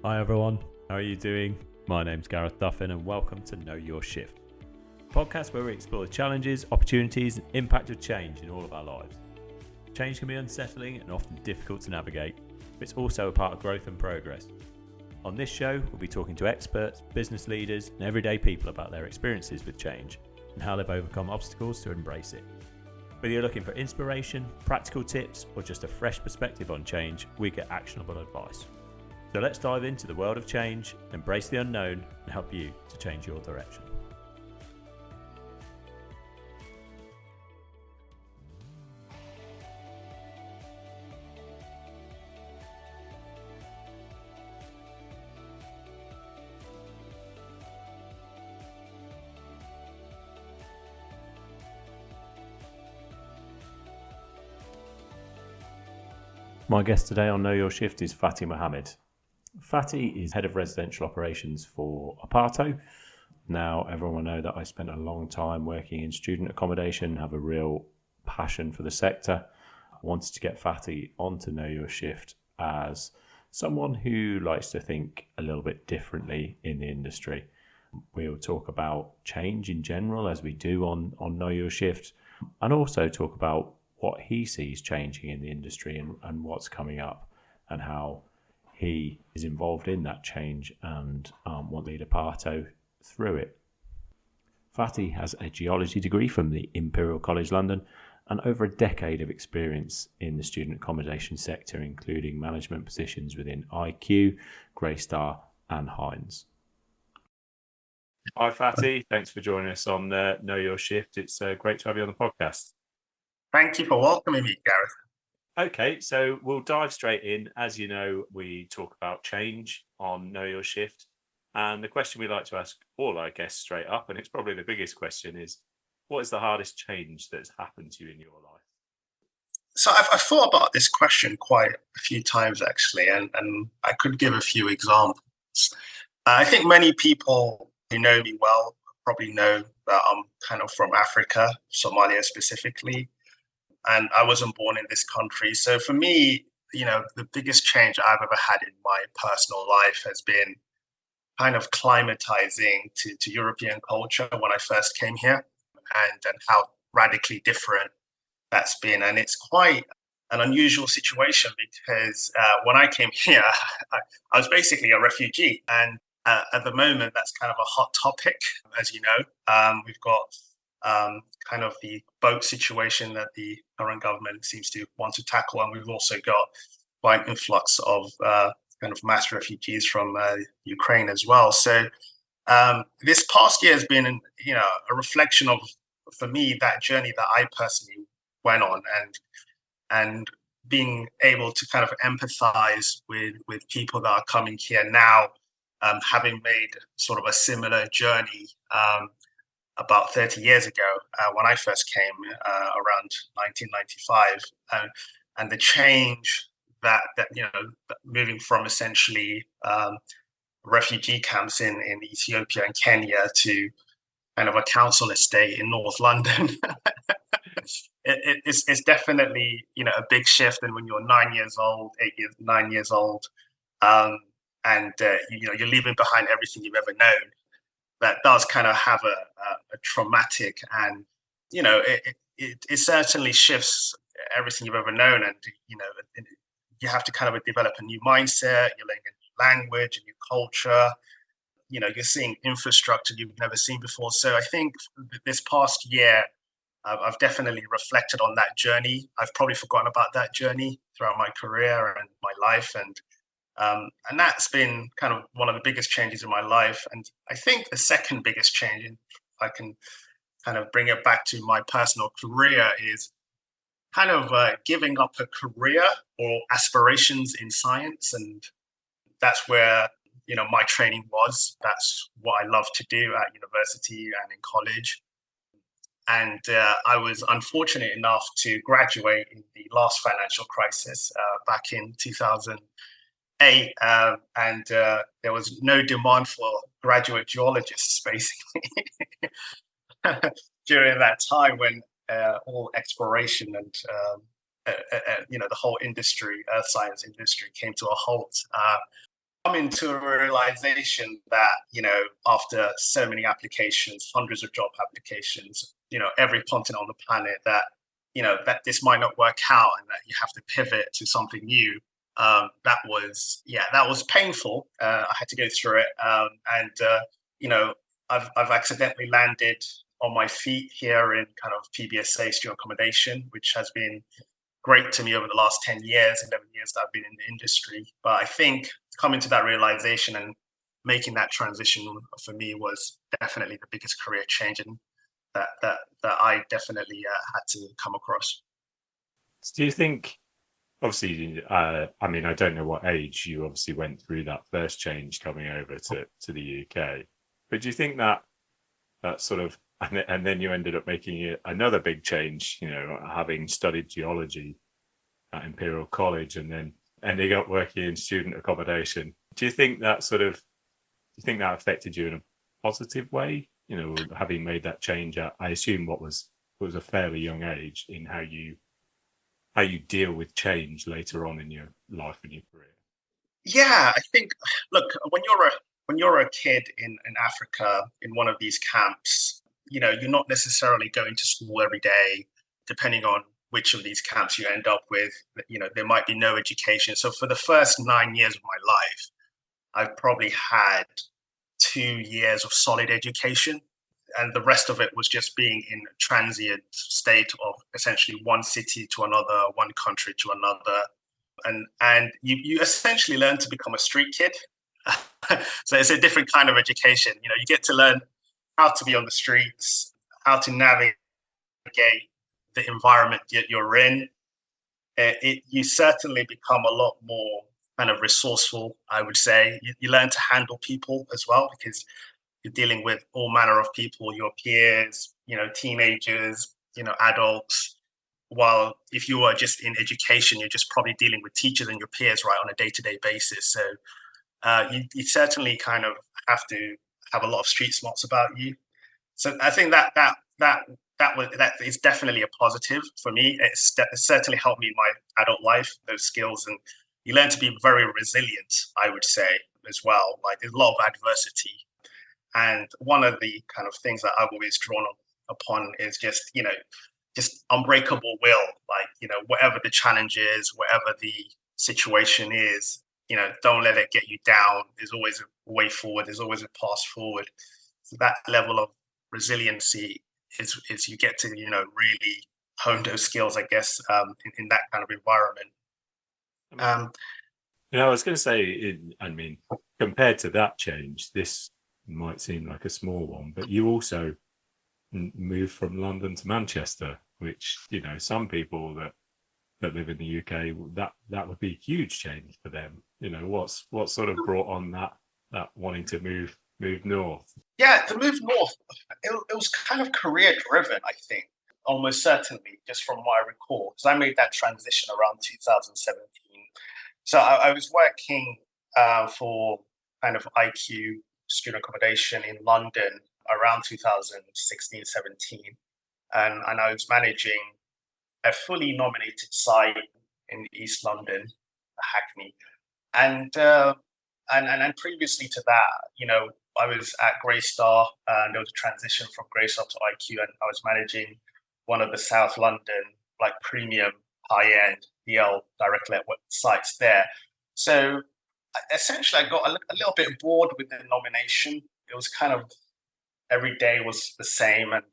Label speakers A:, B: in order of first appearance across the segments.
A: Hi everyone, how are you doing? My name's Gareth Duffin and welcome to Know Your Shift, a podcast where we explore the challenges, opportunities and impact of change in all of our lives. Change can be unsettling and often difficult to navigate, but it's also a part of growth and progress. On this show, we'll be talking to experts, business leaders and everyday people about their experiences with change and how they've overcome obstacles to embrace it. Whether you're looking for inspiration, practical tips or just a fresh perspective on change, we get actionable advice. So let's dive into the world of change, embrace the unknown and help you to change your direction. My guest today on Know Your Shift is Fathi Mohamoud. Fathi is Head of Residential Operations for Aparto. Now, everyone will know that I spent a long time working in student accommodation, have a real passion for the sector. I wanted to get Fathi onto Know Your Shift as someone who likes to think a little bit differently in the industry. We'll talk about change in general, as we do on Know Your Shift, and also talk about what he sees changing in the industry and what's coming up and how he is involved in that change and want to lead Aparto through it. Fathi has a geology degree from the Imperial College London and over a decade of experience in the student accommodation sector, including management positions within IQ, Greystar and Hines. Hi Fathi, thanks for joining us on Know Your Shift. It's great to have you on the podcast.
B: Thank you for welcoming me, Gareth.
A: Okay, so we'll dive straight in. As you know, we talk about change on Know Your Shift. And the question we like to ask all our guests straight up, and it's probably the biggest question, is what is the hardest change that's happened to you in your life?
B: So I've thought about this question quite a few times, actually, and I could give a few examples. I think many people who know me well probably know that I'm kind of from Africa, Somalia specifically. And I wasn't born in this country. So for me, the biggest change I've ever had in my personal life has been kind of climatizing to European culture when I first came here and how radically different that's been. And it's quite an unusual situation because when I came here, I was basically a refugee. And at the moment, that's kind of a hot topic, as you know. We've got kind of the boat situation that the current government seems to want to tackle. And we've also got quite an influx of kind of mass refugees from Ukraine as well. So this past year has been, a reflection of, for me, that journey that I personally went on and being able to kind of empathize with people that are coming here now, having made sort of a similar journey about 30 years ago when I first came around 1995, and the change that moving from essentially refugee camps in Ethiopia and Kenya to kind of a council estate in North London. It's definitely a big shift. And when you're 9 years old, 9 years old, and you're leaving behind everything you've ever known, that does kind of have a traumatic and, it certainly shifts everything you've ever known. And, you have to kind of develop a new mindset, you're learning a new language, a new culture, you're seeing infrastructure you've never seen before. So I think this past year, I've definitely reflected on that journey. I've probably forgotten about that journey throughout my career and my life. And that's been kind of one of the biggest changes in my life. And I think the second biggest change, if I can kind of bring it back to my personal career, is kind of giving up a career or aspirations in science. And that's where, my training was. That's what I love to do at university and in college. And I was unfortunate enough to graduate in the last financial crisis back in 2008. And there was no demand for graduate geologists, basically, during that time when all exploration and the whole industry, earth science industry, came to a halt. coming to a realization that, after so many applications, hundreds of job applications, every continent on the planet, that, that this might not work out and that you have to pivot to something new. That was painful. I had to go through it. I've accidentally landed on my feet here in kind of PBSA student accommodation, which has been great to me over the last 10 years, 11 years that I've been in the industry. But I think coming to that realization and making that transition for me was definitely the biggest career change, and that I definitely had to come across.
A: Do you think, obviously, I don't know what age you obviously went through that first change coming over to the UK, but do you think that sort of, and then you ended up making another big change, having studied geology at Imperial College and then ending up working in student accommodation. Do you think that affected you in a positive way? Having made that change at, I assume, what was a fairly young age, in how you deal with change later on in your life and your career.
B: Yeah, I think, look, when you're a kid in Africa in one of these camps, you're not necessarily going to school every day. Depending on which of these camps you end up with, there might be no education. So for the first 9 years of my life, I've probably had 2 years of solid education, and the rest of it was just being in a transient state of essentially one city to another, one country to another, and you essentially learn to become a street kid. So it's a different kind of education. You get to learn how to be on the streets, how to navigate the environment that you're in. You certainly become a lot more kind of resourceful, I would say. You learn to handle people as well, because you're dealing with all manner of people, your peers, teenagers, adults. While if you are just in education, you're just probably dealing with teachers and your peers, right, on a day-to-day basis. So you certainly kind of have to have a lot of street smarts about you. So I think that is definitely a positive for me. It certainly helped me in my adult life, those skills, and you learn to be very resilient, I would say, as well. Like, there's a lot of adversity, and one of the kind of things that I've always drawn upon is just unbreakable will. Like, whatever the challenge is, whatever the situation is, don't let it get you down. There's always a way forward. There's always a path forward. So that level of resiliency is you get to, really hone those skills, I guess, in that kind of environment.
A: I was going to say, compared to that change, this might seem like a small one, but you also moved from London to Manchester, which, some people that live in the UK, that would be a huge change for them. What sort of brought on that wanting to move north?
B: Yeah, to move north, it was kind of career driven, I think, almost certainly, just from what I recall, because I made that transition around 2017. So I was working for kind of IQ student accommodation in London around 2016, 17. And I was managing a fully nominated site in East London, Hackney. And previously to that, I was at Greystar, and there was a transition from Greystar to IQ, and I was managing one of the South London, like, premium high-end DL direct let sites there. So essentially, I got a little bit bored with the nomination. It was kind of every day was the same, and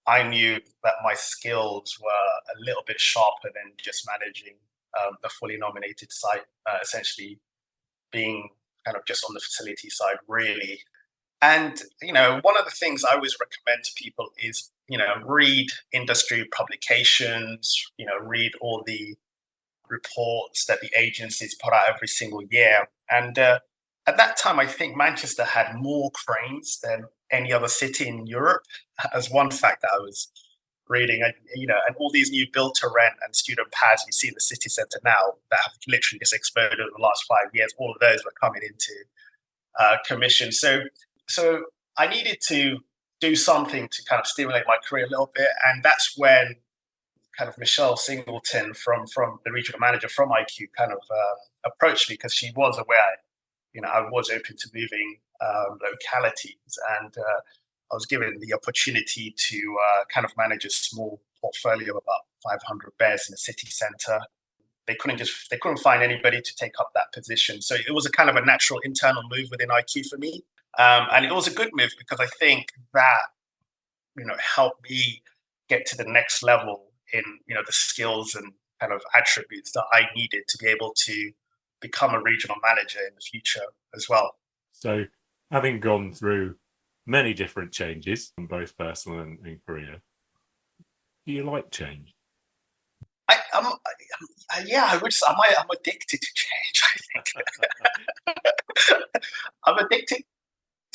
B: I knew that my skills were a little bit sharper than just managing the fully nominated site, essentially being kind of just on the facility side, really. And, one of the things I always recommend to people is, read industry publications, read all the reports that the agencies put out every single year. And at that time, I think Manchester had more cranes than any other city in Europe, as one fact that I was reading. And all these new build to rent and student pads you see in the city centre now that have literally just exploded over the last 5 years, all of those were coming into commission. So I needed to do something to kind of stimulate my career a little bit. And that's when kind of Michelle Singleton from the regional manager from IQ kind of approached me, because she was aware I was open to moving localities, and I was given the opportunity to kind of manage a small portfolio of about 500 beds in a city centre. They couldn't find anybody to take up that position, so it was a kind of a natural internal move within IQ for me, and it was a good move because I think that helped me get to the next level in the skills and kind of attributes that I needed to be able to become a regional manager in the future as well.
A: So, having gone through many different changes, both personal and career, do you like change?
B: I would say I'm addicted to change, I think. I'm addicted.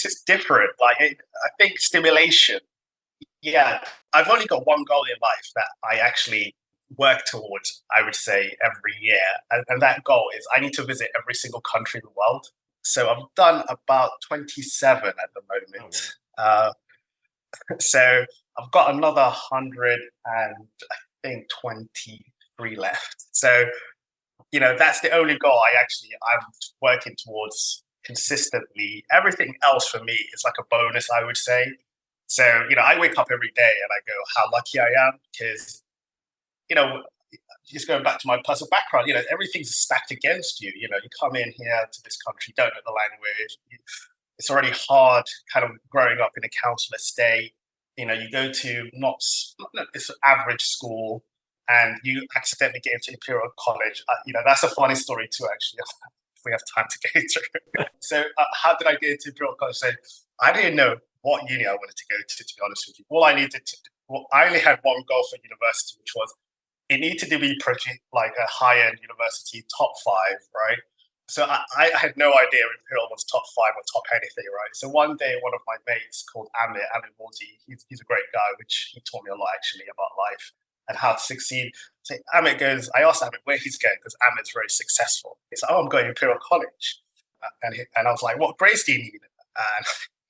B: It's different. I think stimulation. Yeah, I've only got one goal in life that I actually work towards, I would say, every year. And that goal is I need to visit every single country in the world. So I've done about 27 at the moment. Oh, wow. So I've got another 100 and I think 23 left. So, that's the only goal I'm working towards consistently. Everything else for me is like a bonus, I would say. So, I wake up every day and I go, how lucky I am, because, just going back to my personal background, everything's stacked against you. You come in here to this country, don't know the language. It's already hard kind of growing up in a council estate. You go to it's an average school and you accidentally get into Imperial College. That's a funny story too, actually, if we have time to go through. So how did I get into Imperial College? So I didn't know what uni I wanted to go to be honest with you. I only had one goal for university, which was it needed to be like a high-end university, top 5, right? So I had no idea Imperial was top 5 or top anything, right? So one day, one of my mates called Amit Morty, he's a great guy, which he taught me a lot actually about life and how to succeed. So I asked Amit where he's going because Amit's very successful. He's like, I'm going to Imperial College. And I was like, what grades do you need?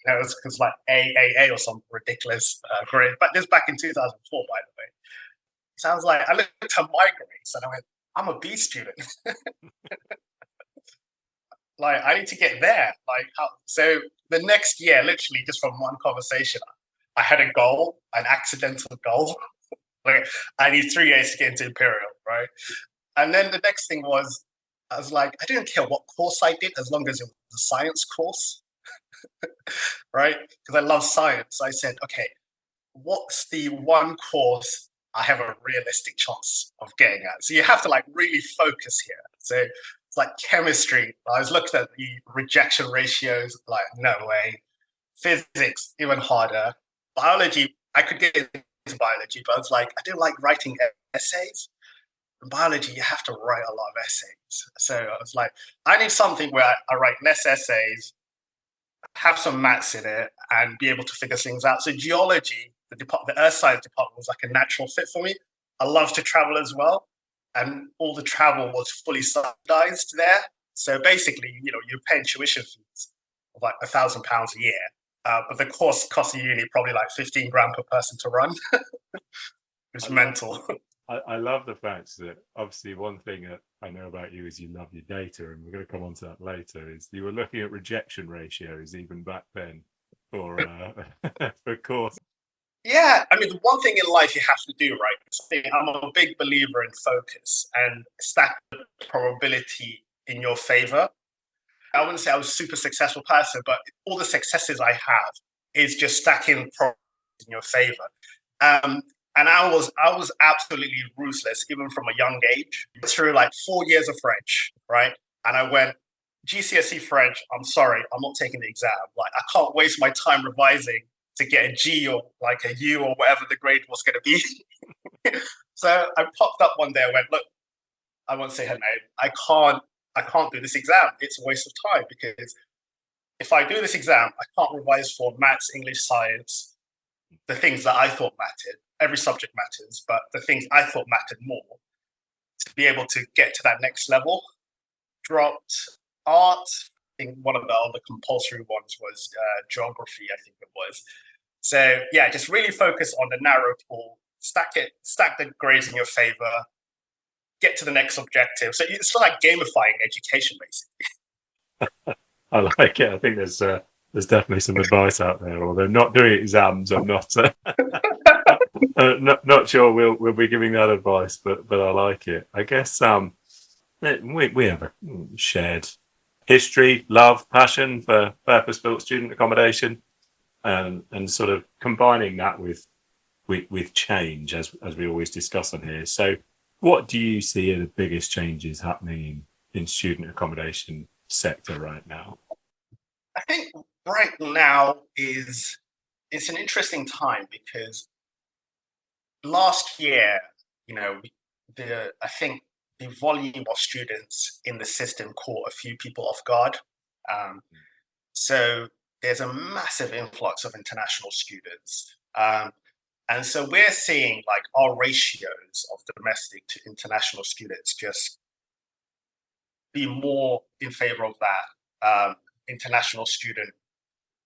B: And it was like AAA or some ridiculous grade. But this back in 2004, by the way. So I was like, I looked at my grades and I went, I'm a B student. I need to get there. So the next year, literally just from one conversation, I had a goal, an accidental goal. I need 3 A's to get into Imperial, right? And then the next thing was, I was like, I didn't care what course I did as long as it was a science course, right? Because I love science. So I said, okay, what's the one course I have a realistic chance of getting at? So you have to really focus here. So it's like chemistry. I was looking at the rejection ratios, no way. Physics, even harder. Biology, I could get into biology, but I was like, I don't like writing essays. In biology, you have to write a lot of essays. So I was like, I need something where I write less essays, have some maths in it, and be able to figure things out. So geology, the earth science department was like a natural fit for me. I love to travel as well. And all the travel was fully subsidized there. So basically, you're paying tuition fees of like £1,000 a year. But the course costs the uni probably like 15 grand per person to run. It's mental.
A: I love the fact that obviously one thing that I know about you is you love your data, and we're going to come on to that later, is you were looking at rejection ratios even back then for course.
B: Yeah, I mean, the one thing in life you have to do, right? I'm a big believer in focus and stack the probability in your favor. I wouldn't say I was a super successful person, but all the successes I have is just stacking probability in your favor. And I was absolutely ruthless, even from a young age. Through 4 years of French, right? And I went, GCSE French, I'm sorry, I'm not taking the exam. I can't waste my time revising to get a G or a U or whatever the grade was going to be. So I popped up one day. I went, look, I won't say her name. I can't do this exam. It's a waste of time because if I do this exam, I can't revise for maths, English, science, the things that I thought mattered. Every subject matters, but the things I thought mattered more to be able to get to that next level. Dropped art. I think one of the other compulsory ones was geography, I think it was. So yeah, just really focus on the narrow pool, stack the grades in your favor, get to the next objective. So it's like gamifying education, basically.
A: I like it. I think there's definitely some advice out there. Although not doing exams, I'm not not sure we'll be giving that advice, but I like it. I guess we have a shared history, love, passion for purpose built student accommodation, and sort of combining that with change as we always discuss on here. So, what do you see are the biggest changes happening in student accommodation sector right now?
B: I think right now it's an interesting time because last year, you know, I think the volume of students in the system caught a few people off guard. Um, so there's a massive influx of international students. And so we're seeing like our ratios of domestic to international students just be more in favor of that international student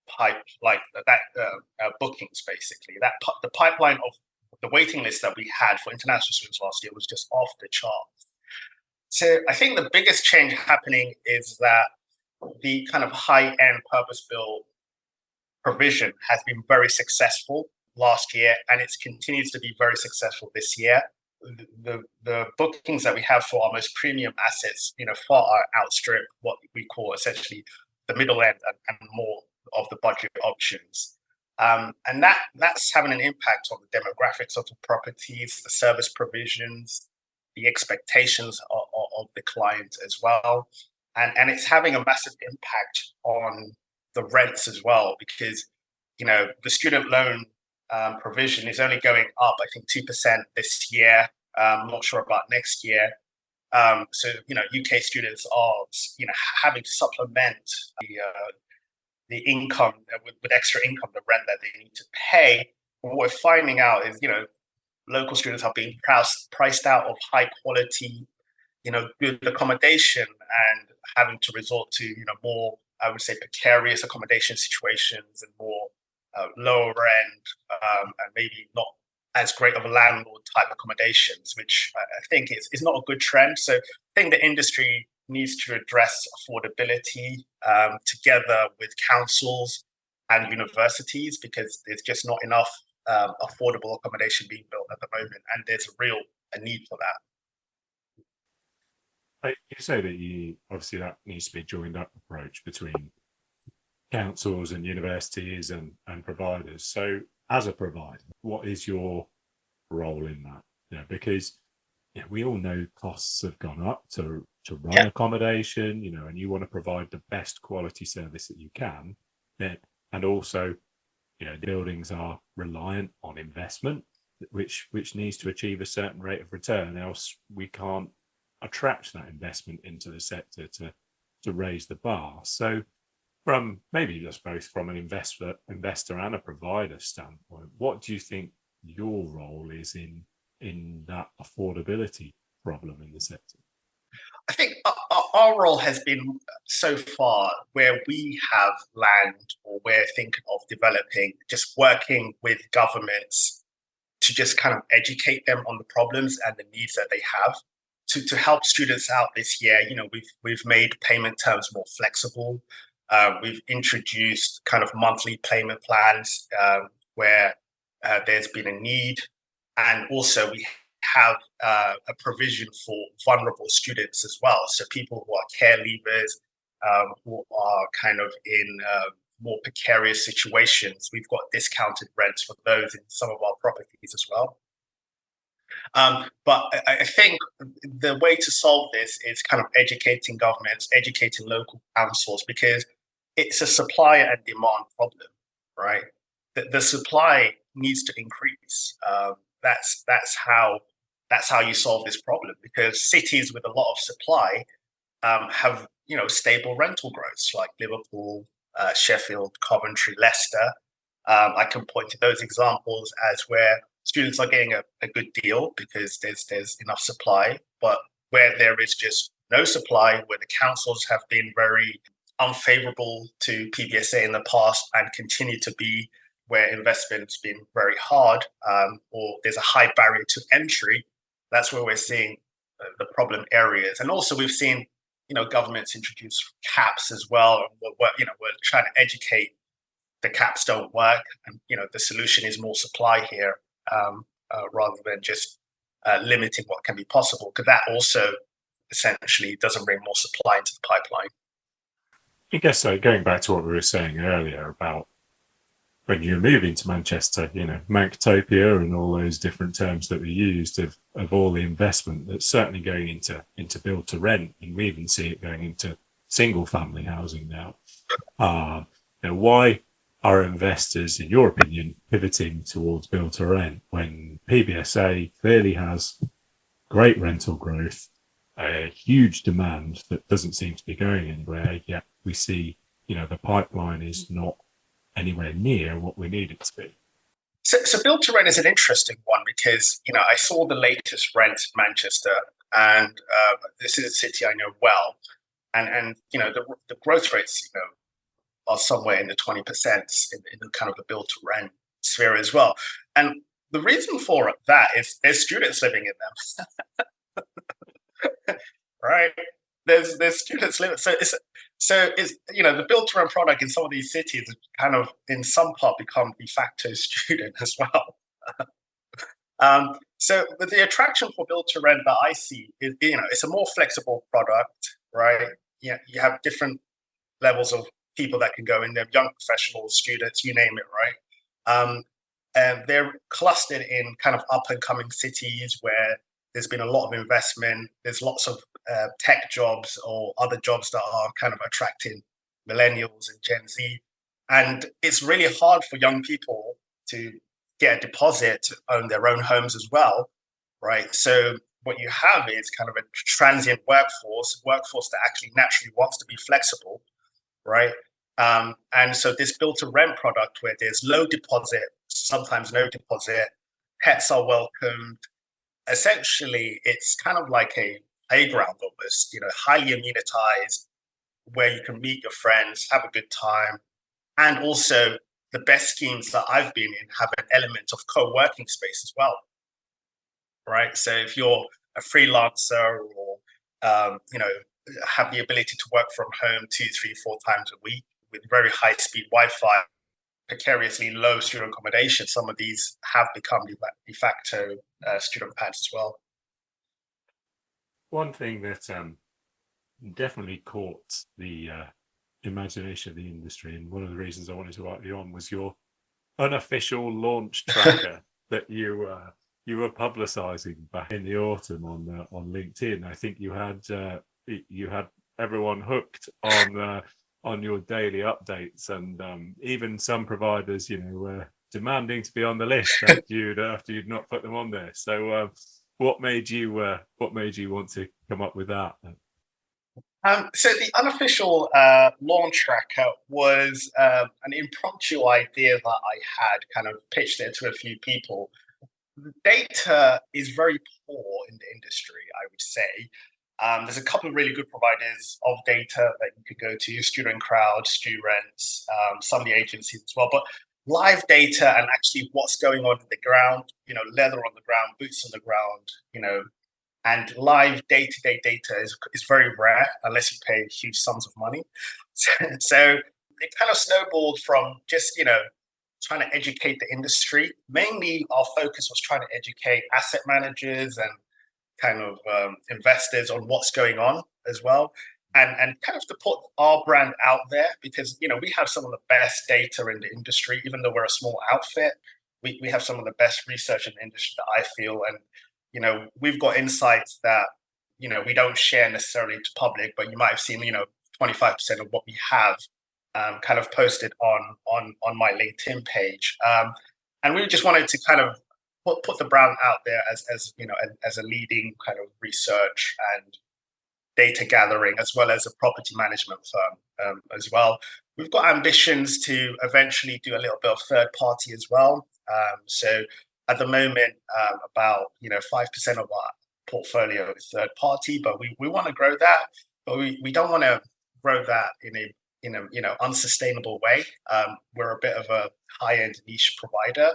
B: pipe, like that bookings basically. The pipeline of the waiting list that we had for international students last year was just off the charts. So I think the biggest change happening is that the kind of high-end purpose-built provision has been very successful last year, and it continues to be very successful this year. The bookings that we have for our most premium assets, far outstrip what we call essentially the middle end and more of the budget options. And that's having an impact on the demographics of the properties, the service provisions, the expectations of the client as well. And it's having a massive impact on the rents as well, because, the student loan provision is only going up, I think, 2% this year. I'm not sure about next year. So, UK students are, having to supplement the income with extra income, the rent that they need to pay. What we're finding out is, local students are being priced out of high quality, good accommodation, and having to resort to, more, I would say, precarious accommodation situations and more lower end and maybe not as great of a landlord type accommodations, which I think is not a good trend. So I think the industry needs to address affordability together with councils and universities, because there's just not enough affordable accommodation being built at the moment, and there's a need for that.
A: You say that obviously that needs to be a joined up approach between councils and universities and providers. So as a provider, what is your role in that? Because we all know costs have gone up to run accommodation, and you want to provide the best quality service that you can. And also, the buildings are reliant on investment, which needs to achieve a certain rate of return, else we can't attract that investment into the sector to raise the bar. So from maybe just both from an investor and a provider standpoint, what do you think your role is in that affordability problem in the sector?
B: I think our role has been so far, where we have land or we're thinking of developing, just working with governments to just kind of educate them on the problems and the needs that they have. To help students out this year, we've made payment terms more flexible. We've introduced kind of monthly payment plans where there's been a need, and also we have a provision for vulnerable students as well. So people who are care leavers, who are kind of in more precarious situations, we've got discounted rents for those in some of our properties as well. But I think the way to solve this is kind of educating governments, educating local councils, because it's a supply and demand problem, right? The supply needs to increase. That's how you solve this problem, because cities with a lot of supply have stable rental growth, like Liverpool, Sheffield, Coventry, Leicester. I can point to those examples as where students are getting a good deal because there's enough supply, but where there is just no supply, where the councils have been very unfavorable to PBSA in the past and continue to be, where investment's been very hard, or there's a high barrier to entry, that's where we're seeing the problem areas. And also we've seen governments introduce caps as well. We're trying to educate the caps don't work, and the solution is more supply here, rather than just limiting what can be possible, because that also essentially doesn't bring more supply into the pipeline.
C: I guess so. Going back to what we were saying earlier about when you're moving to Manchester, Manctopia and all those different terms that we used of all the investment that's certainly going into build to rent, and we even see it going into single family housing now. Why are investors, in your opinion, pivoting towards build to rent when PBSA clearly has great rental growth, a huge demand that doesn't seem to be going anywhere, yet we see, the pipeline is not anywhere near what we need it to be?
B: So build to rent is an interesting one because, I saw the latest rent in Manchester, and this is a city I know well. And the growth rates, are somewhere in the 20% in the kind of the build to rent sphere as well. And the reason for that is there's students living in them. Right? There's students living. So it's the build to rent product in some of these cities has kind of in some part become de facto student as well. So the attraction for build to rent that I see is, it's a more flexible product, right? You have different levels of people that can go in there, young professionals, students, you name it, right? And they're clustered in kind of up and coming cities where there's been a lot of investment. There's lots of tech jobs or other jobs that are kind of attracting millennials and Gen Z. And it's really hard for young people to get a deposit to own their own homes as well, right? So what you have is kind of a transient workforce that actually naturally wants to be flexible, right? And so this build to rent product where there's low deposit, sometimes no deposit, pets are welcomed. Essentially, it's kind of like a playground almost, highly amenitized, where you can meet your friends, have a good time. And also the best schemes that I've been in have an element of co-working space as well, right? So if you're a freelancer or, have the ability to work from home 2, 3, 4 times a week with very high speed Wi-Fi, precariously low student accommodation, some of these have become de facto student pads as well.
C: One thing that definitely caught the imagination of the industry, and one of the reasons I wanted to write you on, was your unofficial launch tracker that you were publicising back in the autumn on LinkedIn. I think you had everyone hooked on your daily updates, and even some providers, were demanding to be on the list after you'd not put them on there. So, what made you want to come up with that?
B: So the unofficial launch tracker was an impromptu idea that I had, kind of pitched it to a few people. The data is very poor in the industry, I would say. There's a couple of really good providers of data that you could go to, Student Crowd, StuRents, some of the agencies as well. But live data and actually what's going on in the ground, leather on the ground, boots on the ground, and live day-to-day data is very rare unless you pay huge sums of money. So it kind of snowballed from just, trying to educate the industry. Mainly our focus was trying to educate asset managers and kind of investors on what's going on as well. And kind of to put our brand out there because, we have some of the best data in the industry, even though we're a small outfit. We have some of the best research in the industry that I feel. And, we've got insights that, we don't share necessarily to public, but you might have seen, 25% of what we have kind of posted on my LinkedIn page. And we just wanted to kind of put the brand out there as a leading kind of research and data gathering, as well as a property management firm as well. We've got ambitions to eventually do a little bit of third party as well. So at the moment, about 5% of our portfolio is third party, but we want to grow that, but we don't want to grow that in a unsustainable way. We're a bit of a high-end niche provider.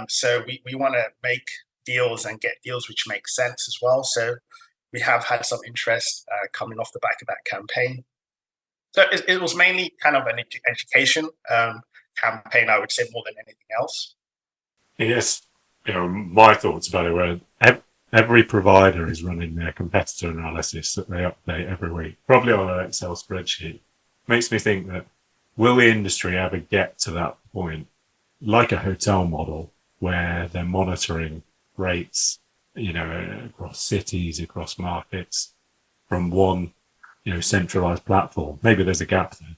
B: So we want to make deals and get deals which make sense as well. So we have had some interest coming off the back of that campaign. So it was mainly kind of an education campaign, I would say, more than anything else.
C: Yes, my thoughts about it were every provider is running their competitor analysis that they update every week, probably on an Excel spreadsheet. Makes me think that will the industry ever get to that point, like a hotel model, where they're monitoring rates, across cities, across markets, from one, centralized platform? Maybe there's a gap there.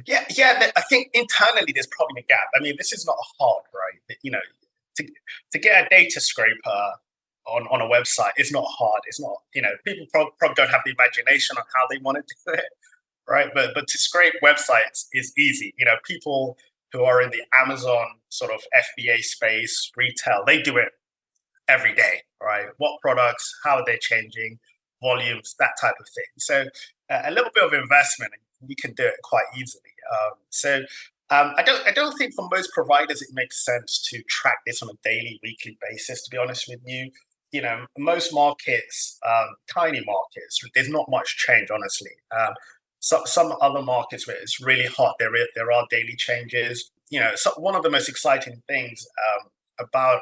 B: Yeah. I think internally there's probably a gap. I mean, this is not hard, right? To get a data scraper on a website, it's not hard. It's not, people probably don't have the imagination on how they want to do it, right? But to scrape websites is easy. People who are in the Amazon sort of FBA space, retail, they do it every day, right? What products, how are they changing, volumes, that type of thing. So a little bit of investment, and you can do it quite easily. I don't think for most providers it makes sense to track this on a daily, weekly basis, to be honest with you. Most markets, tiny markets, there's not much change, honestly. Some other markets where it's really hot, there are daily changes. So one of the most exciting things about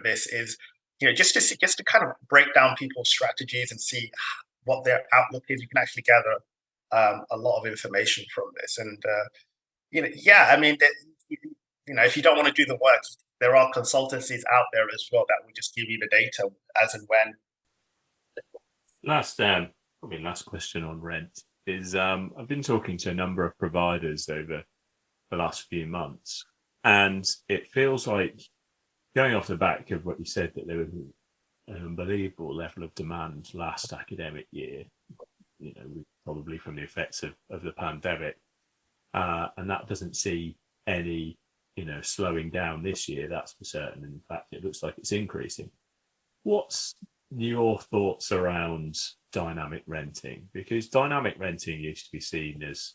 B: this is just to kind of break down people's strategies and see what their outlook is. You can actually gather a lot of information from this, and I mean, if you don't want to do the work, there are consultancies out there as well that will just give you the data as and when.
A: Last question on rent is I've been talking to a number of providers over the last few months, and it feels like, going off the back of what you said, that there was an unbelievable level of demand last academic year, probably from the effects of the pandemic, and that doesn't see any slowing down this year, that's for certain. In fact, it looks like it's increasing. What's your thoughts around dynamic renting? Because dynamic renting used to be seen as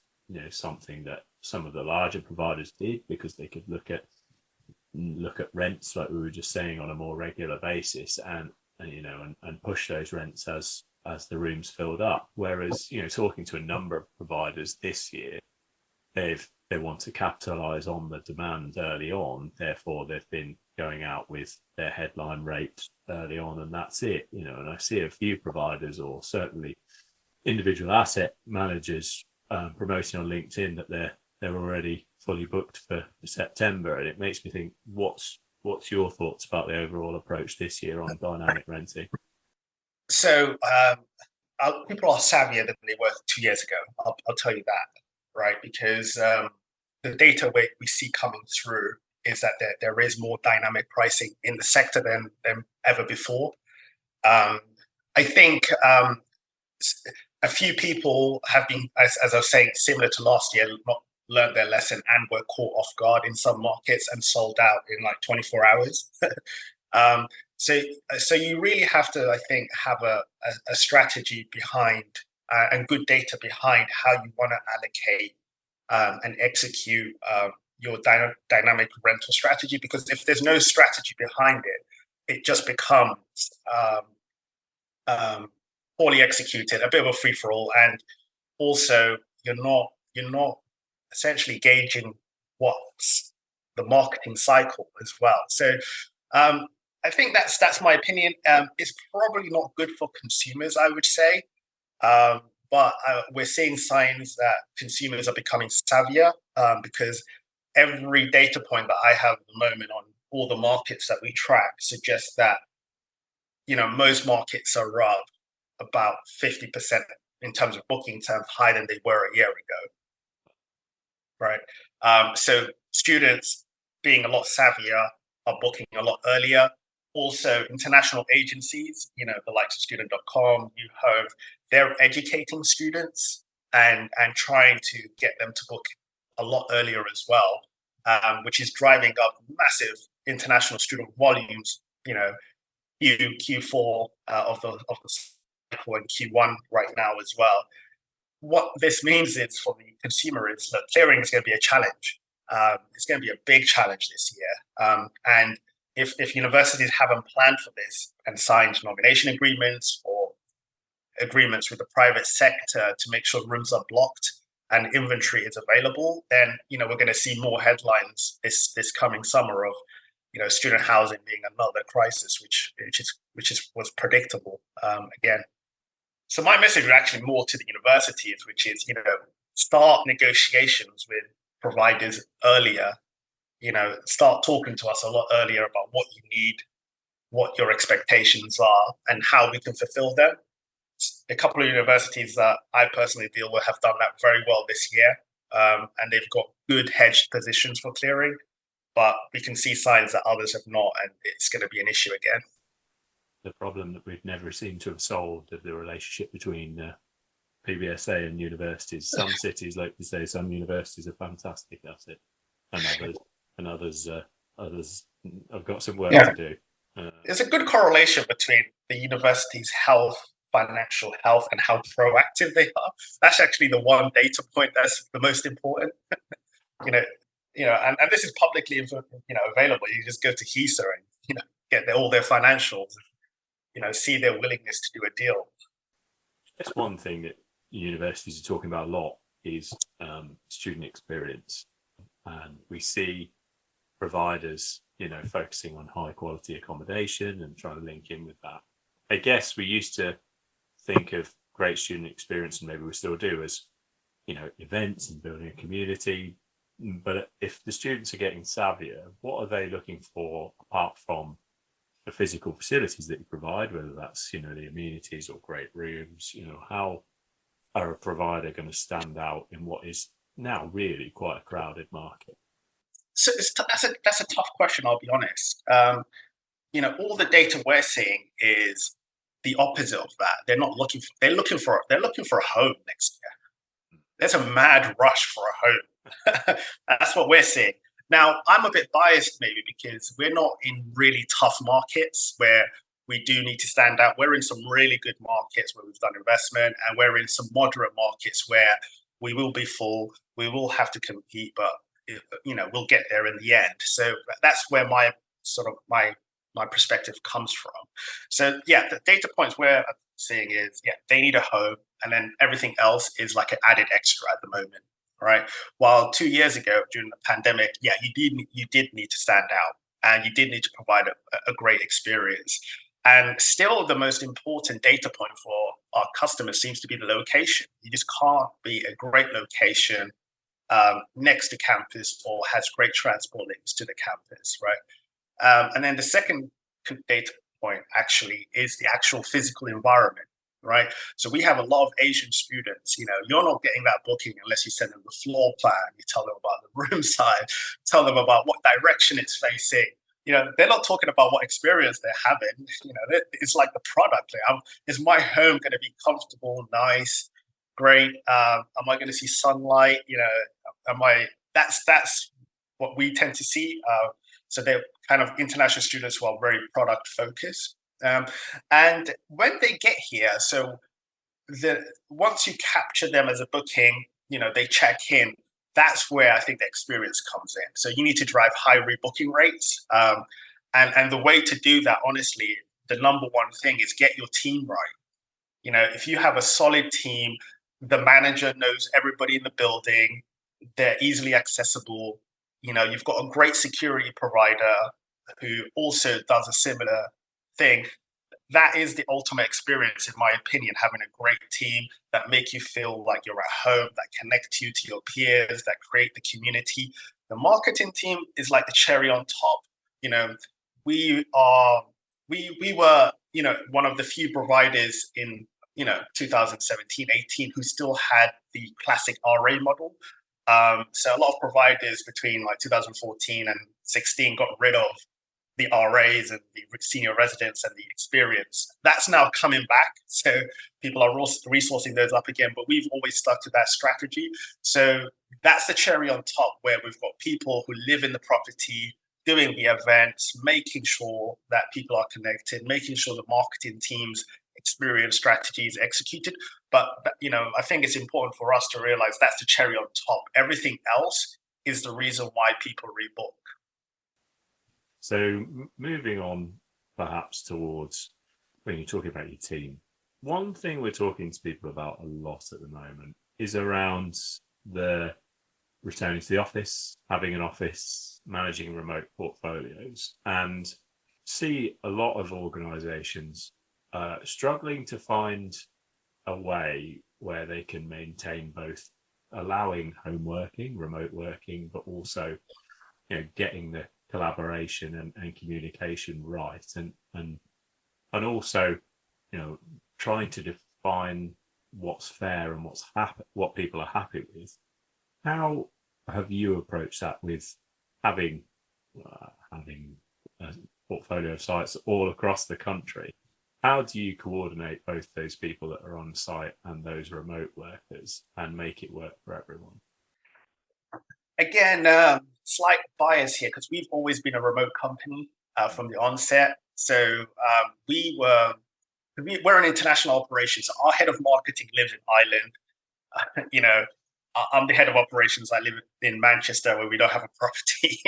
A: something that some of the larger providers did, because they could look at rents, like we were just saying, on a more regular basis, and push those rents as the rooms filled up. Whereas talking to a number of providers this year, they want to capitalize on the demand early on. Therefore, they've been going out with their headline rate early on, and that's it. And I see a few providers, or certainly individual asset managers, promoting on LinkedIn that they're already fully booked for September, and it makes me think, what's your thoughts about the overall approach this year on dynamic renting?
B: So people are savvier than they were 2 years ago. I'll tell you that, right? Because the data we see coming through is that there is more dynamic pricing in the sector than ever before. I think a few people have been, as I was saying, similar to last year, not learned their lesson and were caught off guard in some markets and sold out in like 24 hours. So you really have to, I think, have a strategy behind and good data behind how you want to allocate and execute your dynamic rental strategy. Because if there's no strategy behind it, it just becomes poorly executed, a bit of a free for all, and also you're not essentially gauging what's the marketing cycle as well. So I think that's my opinion. It's probably not good for consumers, I would say, but we're seeing signs that consumers are becoming savvier, because every data point that I have at the moment on all the markets that we track suggests that most markets are up about 50% in terms of booking terms higher than they were a year ago. Right. So students, being a lot savvier, are booking a lot earlier. Also, international agencies, the likes of student.com, New Home, they're educating students and trying to get them to book a lot earlier as well, which is driving up massive international student volumes, Q4 of the cycle, and Q1 right now as well. What this means is, for the consumer, is that clearing is going to be a challenge. It's going to be a big challenge this year. And if universities haven't planned for this and signed nomination agreements or agreements with the private sector to make sure rooms are blocked and inventory is available, then, we're going to see more headlines this coming summer of, student housing being another crisis, which was predictable again. So my message is actually more to the universities, which is, start negotiations with providers earlier. Start talking to us a lot earlier about what you need, what your expectations are, and how we can fulfill them. A couple of universities that I personally deal with have done that very well this year, and they've got good hedged positions for clearing, but we can see signs that others have not, and it's going to be an issue again.
A: The problem that we've never seemed to have solved of the relationship between PBSA and universities. Some cities, like you say, some universities are fantastic at it, and others have got some work to do.
B: There's a good correlation between the university's health, financial health, and how proactive they are. That's actually the one data point that's the most important. And this is publicly available. You just go to HESA and get all their financials, see their willingness to do a deal.
A: That's one thing that universities are talking about a lot is student experience, and we see providers focusing on high quality accommodation and trying to link in with that. I guess we used to think of great student experience, and maybe we still do, as events and building a community. But if the students are getting savvier, what are they looking for apart from the physical facilities that you provide, whether that's the amenities or great rooms? How are a provider going to stand out in what is now really quite a crowded market?
B: So that's a tough question, I'll be honest. All the data we're seeing is the opposite of that. They're looking for a home next year. There's a mad rush for a home. That's what we're seeing. Now, I'm a bit biased maybe because we're not in really tough markets where we do need to stand out. We're in some really good markets where we've done investment, and we're in some moderate markets where we will be full. We will have to compete, but we'll get there in the end. So that's where my perspective comes from. So the data points we're seeing is they need a home, and then everything else is like an added extra at the moment, right? While 2 years ago during the pandemic, you did need to stand out, and you did need to provide a great experience. And still, the most important data point for our customers seems to be the location. You just can't be a great location next to campus or has great transport links to the campus, right? And then the second data point actually is the actual physical environment, right? So we have a lot of Asian students. You're not getting that booking unless you send them the floor plan, you tell them about the room size, tell them about what direction it's facing. They're not talking about what experience they're having. It's like the product. Is my home going to be comfortable, nice, great? Am I going to see sunlight? That's what we tend to see. So they're kind of international students who are very product focused. And when they get here, so once you capture them as a booking, they check in. That's where I think the experience comes in. So you need to drive high rebooking rates. And the way to do that, honestly, the number one thing is get your team right. If you have a solid team, the manager knows everybody in the building, they're easily accessible. You've got a great security provider who also does a similar thing. That is the ultimate experience, in my opinion, having a great team that make you feel like you're at home, that connect you to your peers, that create the community. The marketing team is like the cherry on top. We were, one of the few providers in, 2017, 18 who still had the classic RA model. So a lot of providers between like 2014 and 16 got rid of the RAs and the senior residents and the experience. That's now coming back. So people are resourcing those up again, but we've always stuck to that strategy. So that's the cherry on top, where we've got people who live in the property, doing the events, making sure that people are connected, making sure the marketing team's experience strategy is executed. But, I think it's important for us to realize that's the cherry on top. Everything else is the reason why people rebook.
A: So moving on perhaps towards when you're talking about your team,
C: one thing we're talking to people about a lot at the moment is around the returning to the office, having an office, managing remote portfolios, and see a lot of organizations struggling to find a way where they can maintain both allowing home working, remote working, but also, getting the collaboration and communication right, and also, trying to define what's fair and what people are happy with. How have you approached that with having a portfolio of sites all across the country? How do you coordinate both those people that are on site and those remote workers and make it work for everyone?
B: Again, slight bias here because we've always been a remote company from the onset. So we're an international operation. So our head of marketing lives in Ireland. I'm the head of operations. I live in Manchester, where we don't have a property.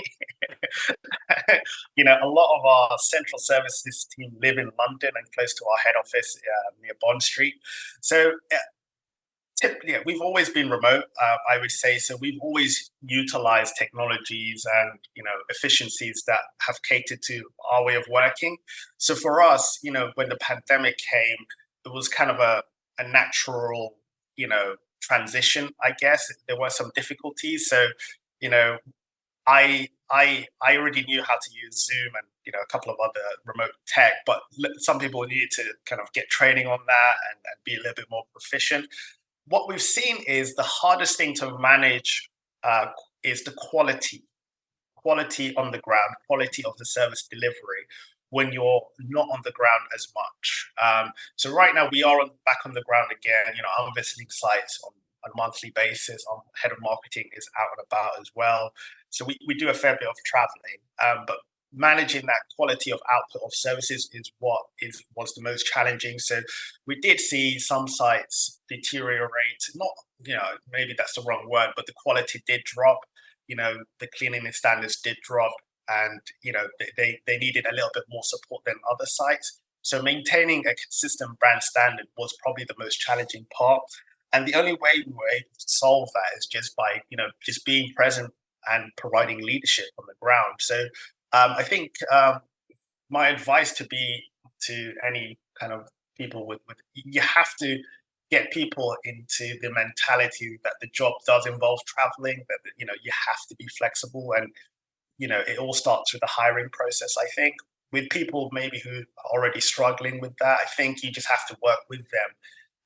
B: A lot of our central services team live in London and close to our head office near Bond Street. So typically, we've always been remote, I would say. So we've always utilized technologies and efficiencies that have catered to our way of working. So for us, when the pandemic came, it was kind of a natural, transition, I guess. There were some difficulties. So, I already knew how to use Zoom and a couple of other remote tech, but some people needed to kind of get training on that and be a little bit more proficient. What we've seen is the hardest thing to manage is the quality on the ground, quality of the service delivery when you're not on the ground as much. So right now we are back on the ground again. I'm visiting sites on a monthly basis. Our head of marketing is out and about as well. So we do a fair bit of traveling, but managing that quality of output of services is what was the most challenging. So we did see some sites deteriorate. Not, maybe that's the wrong word, but the quality did drop. The cleanliness standards did drop, and they needed a little bit more support than other sites. So maintaining a consistent brand standard was probably the most challenging part. And the only way we were able to solve that is just by just being present and providing leadership on the ground. So I think my advice to any kind of people with you have to get people into the mentality that the job does involve traveling, that you have to be flexible, and it all starts with the hiring process. I think with people maybe who are already struggling with that, I think you just have to work with them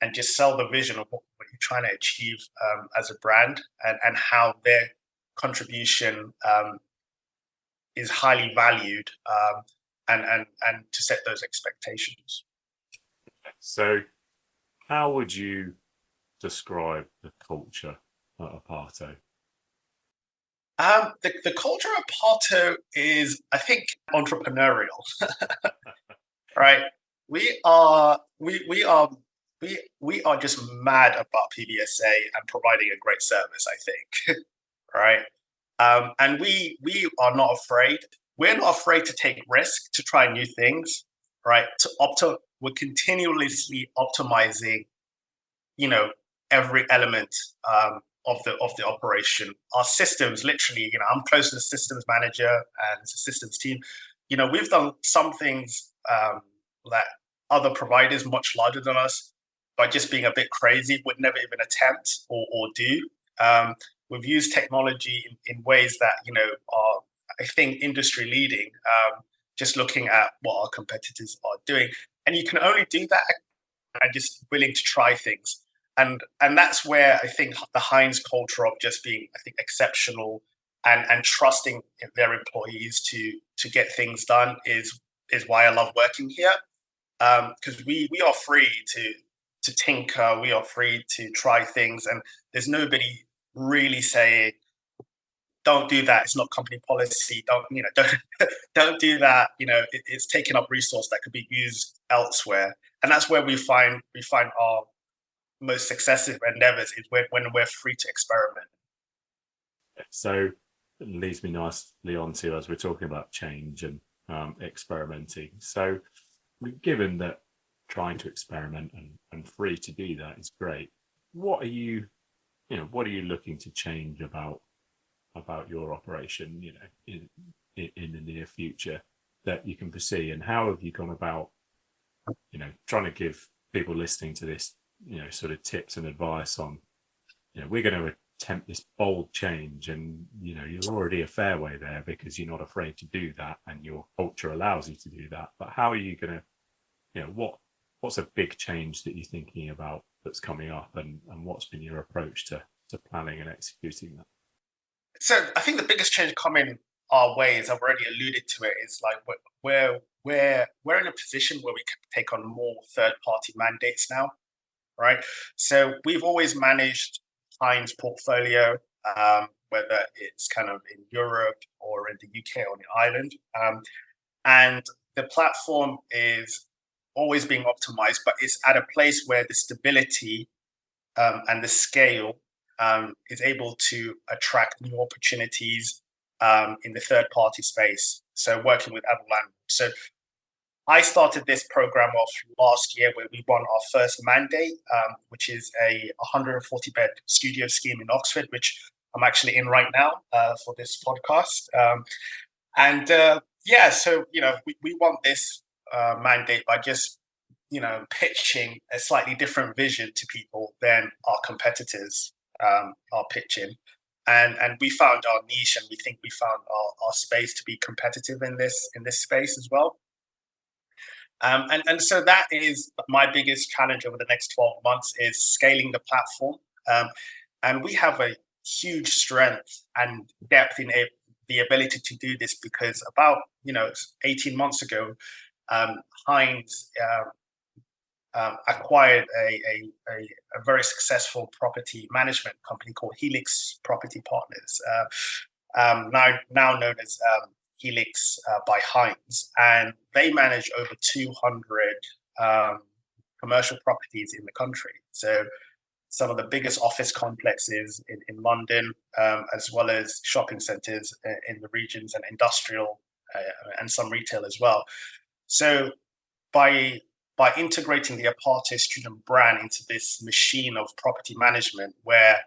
B: and just sell the vision of what you're trying to achieve as a brand, and how their contribution is highly valued, and to set those expectations.
C: So how would you describe the culture at Aparto?
B: The culture of Aparto is, I think, entrepreneurial. Right? We are just mad about PBSA and providing a great service, I think. Right? And we are not afraid. We're not afraid to take risk, to try new things, right? We're continuously optimizing, every element of the operation. Our systems, literally, I'm close to the systems manager and the systems team. We've done some things that other providers much larger than us, by just being a bit crazy, would never even attempt or do. We've used technology in ways that are, I think, industry leading. Just looking at what our competitors are doing, and you can only do that and just willing to try things. And that's where I think the Heinz culture of just being, I think, exceptional and trusting their employees to get things done is why I love working here. Because we are free to tinker, we are free to try things, and there's nobody really saying, don't do that, it's not company policy, don't do that, it's taking up resource that could be used elsewhere. And that's where we find our most successive endeavors, is when we're free to experiment.
C: So it leads me nicely on to, as we're talking about change and experimenting. So given that trying to experiment and free to do that is great. What are you looking to change about your operation, in the near future that you can foresee, and how have you gone about, trying to give people listening to this, sort of tips and advice on, we're going to attempt this bold change, and you're already a fair way there because you're not afraid to do that and your culture allows you to do that. But how are you going to, what's a big change that you're thinking about that's coming up, and what's been your approach to planning and executing that?
B: So I think the biggest change coming our way, as I've already alluded to it, is like we're in a position where we can take on more third-party mandates now, right? So we've always managed clients' portfolio, whether it's kind of in Europe or in the UK or on the island, and the platform is always being optimized, but it's at a place where the stability and the scale is able to attract new opportunities in the third-party space. So working with other landlords. So I started this program off last year where we won our first mandate, which is a 140-bed studio scheme in Oxford, which I'm actually in right now for this podcast. So we want this mandate by just pitching a slightly different vision to people than our competitors are pitching, and we found our niche, and we think we found our space to be competitive in this space as well. And so that is my biggest challenge over the next 12 months is scaling the platform, and we have a huge strength and depth in the ability to do this because about 18 months ago, Hines acquired a very successful property management company called Helix Property Partners, now known as Helix by Hines, and they manage over 200 commercial properties in the country. So some of the biggest office complexes in London, as well as shopping centres in the regions, and industrial and some retail as well. So by integrating the Aparto student brand into this machine of property management, where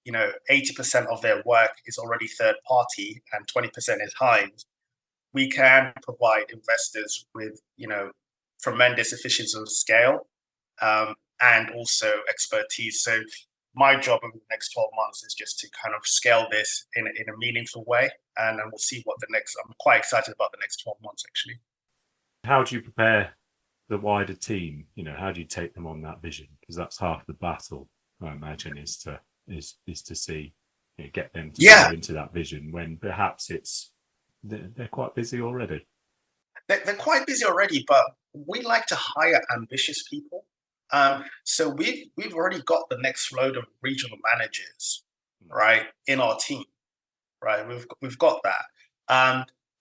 B: 80% of their work is already third party and 20% is Hines, we can provide investors with tremendous efficiency of scale and also expertise. So my job over the next 12 months is just to kind of scale this in a meaningful way, and then we'll see what I'm quite excited about the next 12 months actually.
C: How do you prepare the wider team? How do you take them on that vision? Because that's half the battle, I imagine, is to see, get them to go into that vision when perhaps they're quite busy already.
B: They're quite busy already, but we like to hire ambitious people. So we've already got the next load of regional managers, right, in our team, right? We've got that.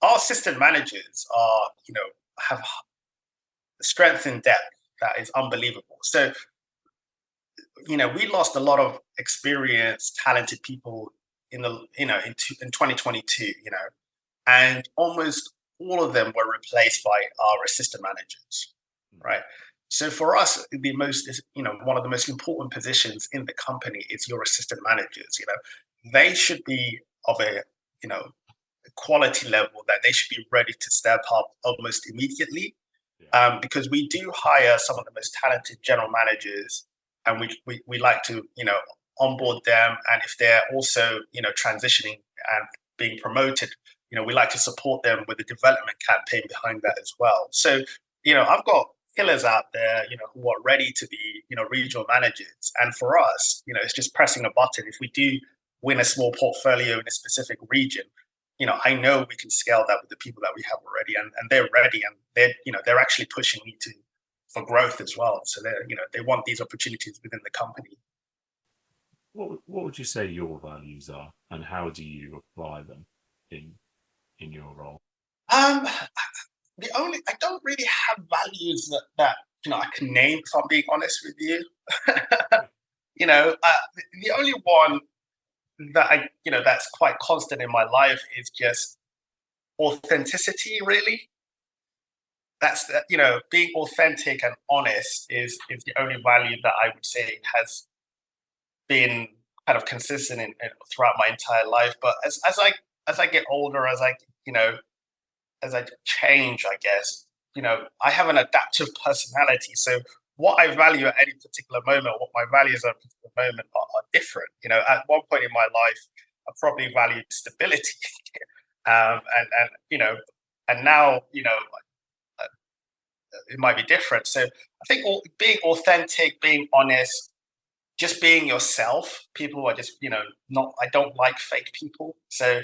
B: Our assistant managers have strength and depth that is unbelievable. So, we lost a lot of experienced, talented people in 2022, and almost all of them were replaced by our assistant managers, right? So for us, one of the most important positions in the company is your assistant managers. They should be of a quality level that they should be ready to step up almost immediately. Because we do hire some of the most talented general managers, and we like to onboard them, and if they're also transitioning and being promoted, we like to support them with a development campaign behind that as well. So I've got killers out there who are ready to be regional managers, and for us it's just pressing a button. If we do win a small portfolio in a specific region, I know we can scale that with the people that we have already, and they're ready, and they're actually pushing me for growth as well. So they want these opportunities within the company.
C: What would you say your values are, and how do you apply them in your role?
B: I don't really have values that I can name, if I'm being honest with you. The only one that that's quite constant in my life is just authenticity, really. being authentic and honest is the only value that I would say has been kind of consistent throughout my entire life. But as I get older, as I change, I guess, I have an adaptive personality. So what I value at any particular moment, what my values at a particular moment are different. At one point in my life, I probably valued stability, and now, it might be different. So I think being authentic, being honest, just being yourself. People are just, not. I don't like fake people. So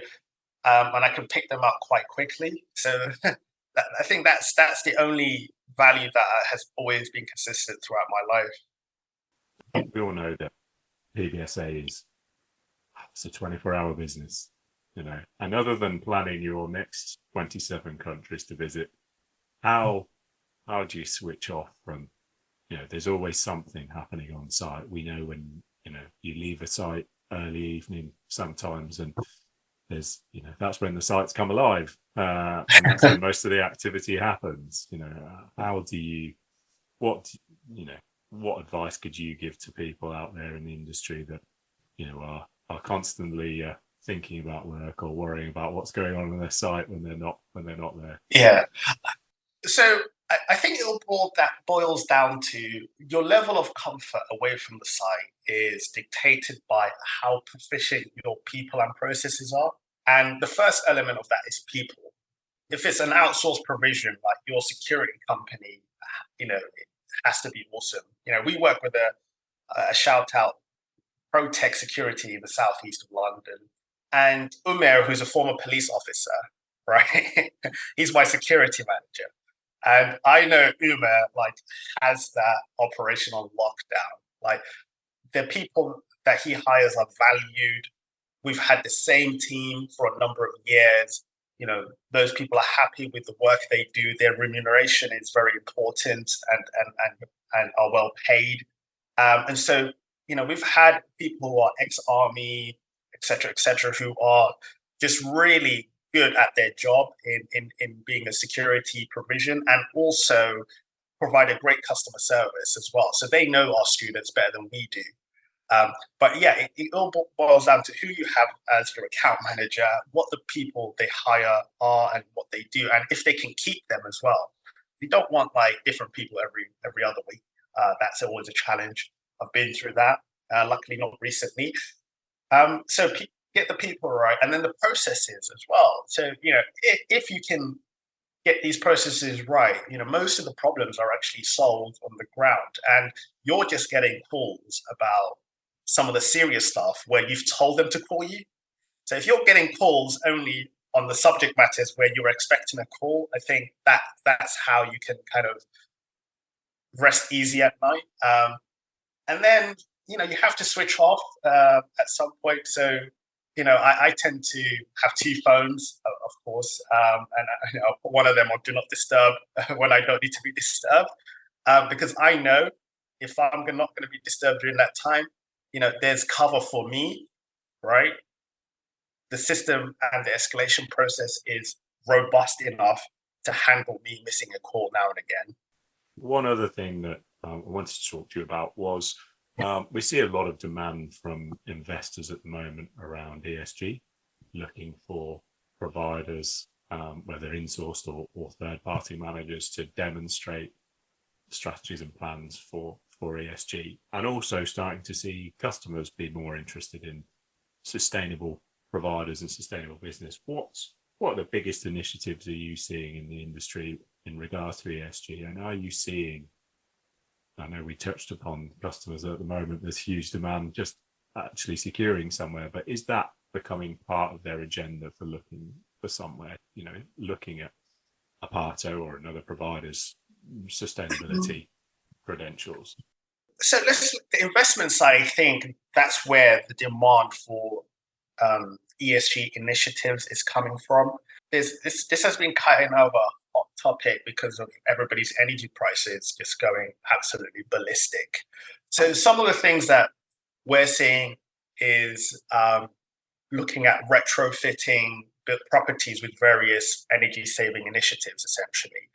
B: and I can pick them up quite quickly. So I think that's the only value that has always been consistent throughout my life.
C: We all know that PBSA it's a 24-hour business, and other than planning your next 27 countries to visit, how do you switch off from, there's always something happening on site. We know when, you leave a site early evening sometimes, and there's, that's when the sites come alive, and that's when most of the activity happens. How do you, what advice could you give to people out there in the industry that, are constantly thinking about work or worrying about what's going on their site when they're not there?
B: Yeah. So I think that boils down to your level of comfort away from the site is dictated by how proficient your people and processes are. And the first element of that is people. If it's an outsourced provision, like your security company, it has to be awesome. We work with a shout out ProTech Security in the southeast of London. And Umer, who's a former police officer, right? He's my security manager. And I know Umer has that operation on lockdown. The people that he hires are valued. We've had the same team for a number of years. Those people are happy with the work they do. Their remuneration is very important and are well paid. And so, we've had people who are ex-army, et cetera, who are just really good at their job in being a security provision, and also provide a great customer service as well. So they know our students better than we do. But yeah, it all boils down to who you have as your account manager, what the people they hire are and what they do, and if they can keep them as well. You don't want different people every other week. That's always a challenge. I've been through that. Luckily, not recently. So get the people right, and then the processes as well. So if you can get these processes right, most of the problems are actually solved on the ground, and you're just getting calls about some of the serious stuff where you've told them to call you. So if you're getting calls only on the subject matters where you're expecting a call, I think that's how you can kind of rest easy at night. And then, you have to switch off at some point. So, I tend to have two phones, of course, and I'll put one of them on Do Not Disturb when I don't need to be disturbed, because I know if I'm not going to be disturbed during that time, there's cover for me, right? The system and the escalation process is robust enough to handle me missing a call now and again.
C: One other thing that I wanted to talk to you about was we see a lot of demand from investors at the moment around ESG, looking for providers, whether in-sourced or third-party managers, to demonstrate strategies and plans for ESG, and also starting to see customers be more interested in sustainable providers and sustainable business. What are the biggest initiatives are you seeing in the industry in regards to ESG? And are you seeing, I know we touched upon customers at the moment, there's huge demand just actually securing somewhere, but is that becoming part of their agenda for looking for somewhere, looking at Aparto or another provider's sustainability credentials?
B: So the investment side, I think that's where the demand for ESG initiatives is coming from. This has been kind of a hot topic because of everybody's energy prices just going absolutely ballistic. So some of the things that we're seeing is looking at retrofitting built properties with various energy saving initiatives, essentially.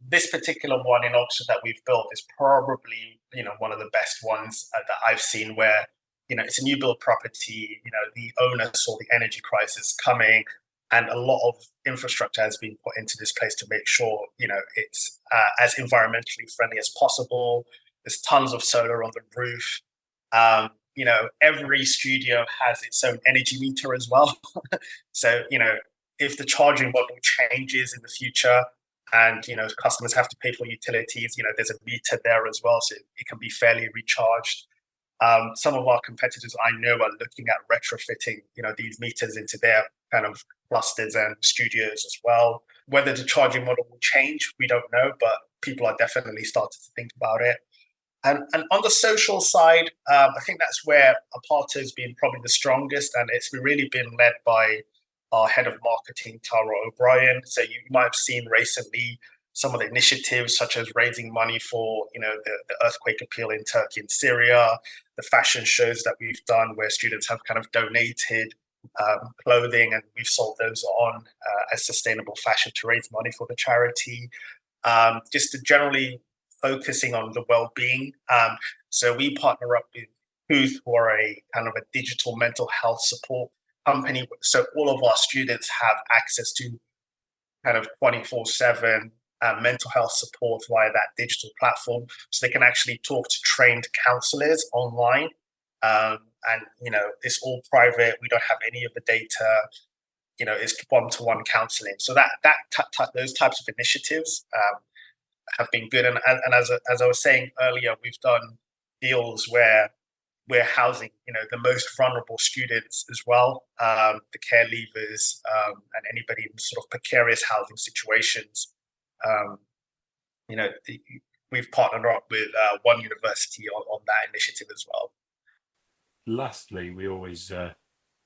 B: This particular one in Oxford that we've built is probably, one of the best ones that I've seen, where, it's a new build property, the owner saw the energy crisis coming, and a lot of infrastructure has been put into this place to make sure, it's as environmentally friendly as possible. There's tons of solar on the roof. Every studio has its own energy meter as well. So, if the charging model changes in the future, and customers have to pay for utilities, there's a meter there as well, so it can be fairly recharged. Some of our competitors I know are looking at retrofitting these meters into their kind of clusters and studios as well. Whether the charging model will change, we don't know, but people are definitely starting to think about it. And on the social side, I think that's where Aparto has been probably the strongest, and it's really been led by our head of marketing, Tara O'Brien. So you might have seen recently some of the initiatives, such as raising money for the earthquake appeal in Turkey and Syria, the fashion shows that we've done where students have kind of donated clothing, and we've sold those on as sustainable fashion to raise money for the charity. Just to generally focusing on the well-being. So we partner up with Booth, who are a kind of a digital mental health support company. So all of our students have access to kind of 24/7 mental health support via that digital platform. So they can actually talk to trained counselors online. And, it's all private. We don't have any of the data. It's one-to-one counseling. So those types of initiatives have been good. And as I was saying earlier, we've done deals where we're housing, the most vulnerable students as well, the care leavers, and anybody in sort of precarious housing situations. We've partnered up with one university on that initiative as well.
C: Lastly, we always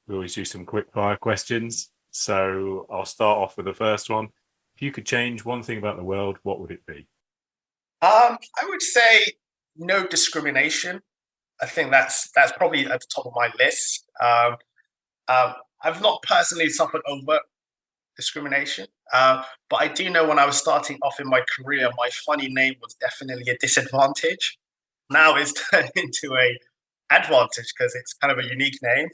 C: do some quick fire questions. So I'll start off with the first one. If you could change one thing about the world, what would it be?
B: I would say no discrimination. I think that's probably at the top of my list. I've not personally suffered overt discrimination, but I do know when I was starting off in my career, my funny name was definitely a disadvantage. Now it's turned into a advantage because it's kind of a unique name,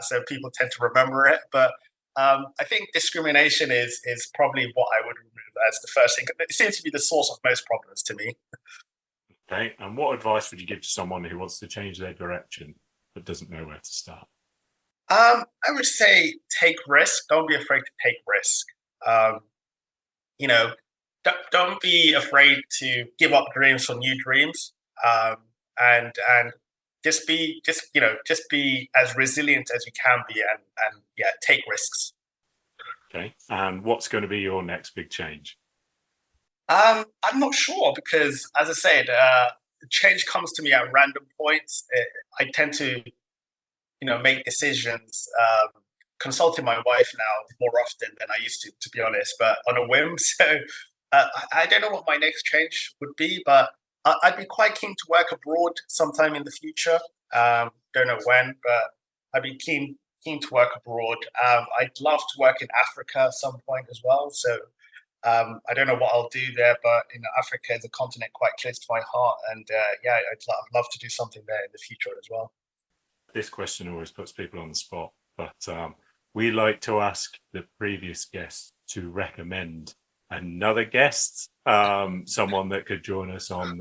B: so people tend to remember it. But I think discrimination is probably what I would remove as the first thing. It seems to be the source of most problems to me.
C: Okay, and what advice would you give to someone who wants to change their direction but doesn't know where to start?
B: I would say take risk. Don't be afraid to take risk. Don't be afraid to give up dreams for new dreams. And just be as resilient as you can be, and take risks.
C: Okay, and what's going to be your next big change?
B: I'm not sure because, as I said, change comes to me at random points. I tend to, make decisions, consulting my wife now more often than I used to be honest, but on a whim. So I don't know what my next change would be, but I'd be quite keen to work abroad sometime in the future. Don't know when, but I'd be keen to work abroad. I'd love to work in Africa at some point as well. So I don't know what I'll do there, but Africa is a continent quite close to my heart, and I'd love to do something there in the future as well.
C: This question always puts people on the spot, but we like to ask the previous guest to recommend another guest, someone that could join us on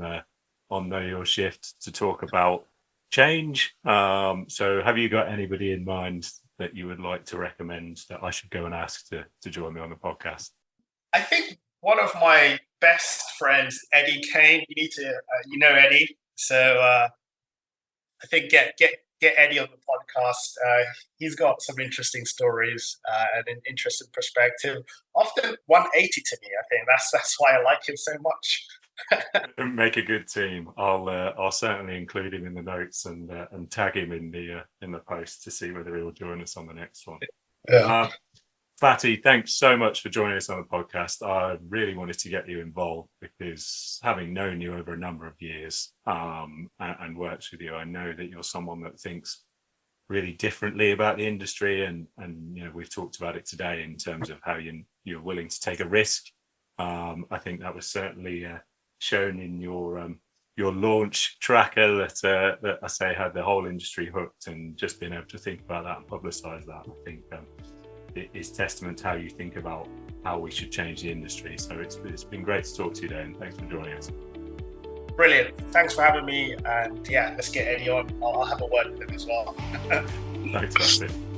C: Know Your Shift to talk about change. So have you got anybody in mind that you would like to recommend that I should go and ask to join me on the podcast?
B: I think one of my best friends, Eddie Kane. You need to, Eddie. So I think get Eddie on the podcast. He's got some interesting stories and an interesting perspective. Often 180 to me. I think that's why I like him so much.
C: Make a good team. I'll certainly include him in the notes and tag him in the post to see whether he'll join us on the next one.
B: Yeah.
C: Fathi, thanks so much for joining us on the podcast. I really wanted to get you involved because having known you over a number of years and worked with you, I know that you're someone that thinks really differently about the industry, and we've talked about it today in terms of how you're willing to take a risk I think that was certainly shown in your launch tracker that I say had the whole industry hooked, and just being able to think about that and publicise that, I think it is testament to how you think about how we should change the industry. So it's been great to talk to you, Dan. Thanks for joining us.
B: Brilliant. Thanks for having me. And yeah, let's get Eddie on. I'll have a word with him as well.
C: Thanks, Fathi.